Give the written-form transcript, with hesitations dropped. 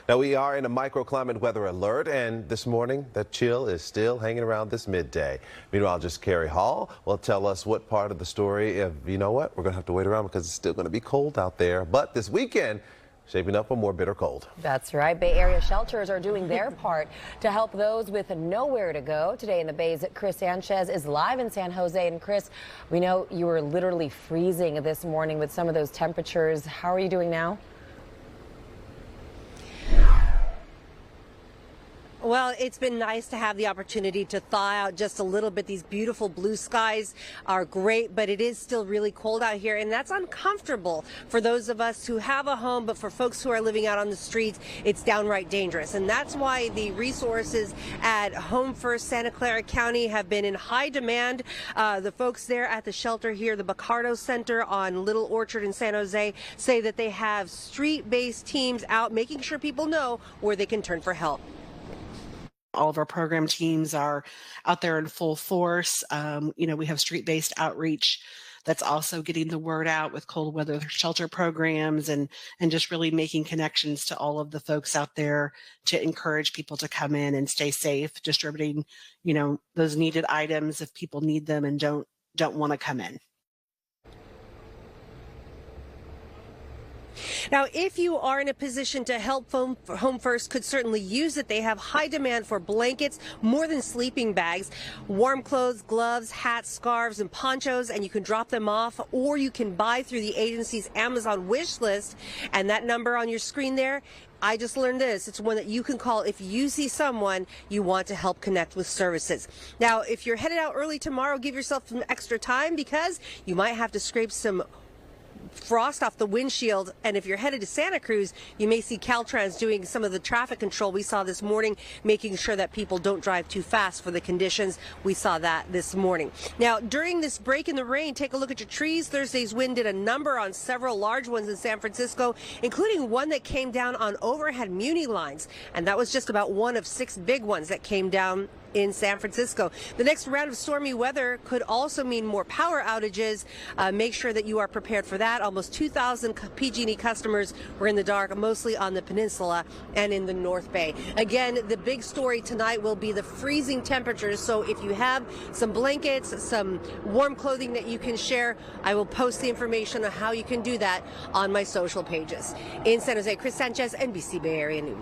Now, we are in a microclimate weather alert, and this morning, the chill is still hanging around this midday. Meteorologist Carrie Hall will tell us what part of the story. You know what? We're going to have to wait around because it's still going to be cold out there. But this weekend, shaping up for more bitter cold. That's right. Bay Area shelters are doing their part to help those with nowhere to go. Today in the Bay's Kris Sanchez is live in San Jose. And Kris, we know you were literally freezing this morning with some of those temperatures. How are you doing now? Well, it's been nice to have the opportunity to thaw out just a little bit. These beautiful blue skies are great, but it is still really cold out here, and that's uncomfortable for those of us who have a home, but for folks who are living out on the streets, it's downright dangerous. And that's why the resources at Home First Santa Clara County have been in high demand. The folks there at the shelter here, the Bacardo Center on Little Orchard in San Jose, say that they have street-based teams out making sure people know where they can turn for help. All of our program teams are out there in full force. We have street-based outreach that's also getting the word out with cold weather shelter programs and just really making connections to all of the folks out there to encourage people to come in and stay safe, distributing, those needed items if people need them and don't want to come in. Now, if you are in a position to help, Home First could certainly use it. They have high demand for blankets, more than sleeping bags, warm clothes, gloves, hats, scarves, and ponchos, and you can drop them off, or you can buy through the agency's Amazon wish list. And that number on your screen there, I just learned this. It's one that you can call if you see someone you want to help connect with services. Now, if you're headed out early tomorrow, give yourself some extra time because you might have to scrape some frost off the windshield, and if you're headed to Santa Cruz, you may see Caltrans doing some of the traffic control we saw this morning, making sure that people don't drive too fast for the conditions. We saw that this morning. Now, during this break in the rain, take a look at your trees. Thursday's wind did a number on several large ones in San Francisco, including one that came down on overhead muni lines, and that was just about one of 6 big ones that came down in San Francisco. The next round of stormy weather could also mean more power outages. Make sure that you are prepared for that. Almost 2,000 PG&E customers were in the dark, mostly on the peninsula and in the North Bay. Again, the big story tonight will be the freezing temperatures. So if you have some blankets, some warm clothing that you can share, I will post the information on how you can do that on my social pages. In San Jose, Kris Sanchez, NBC Bay Area News.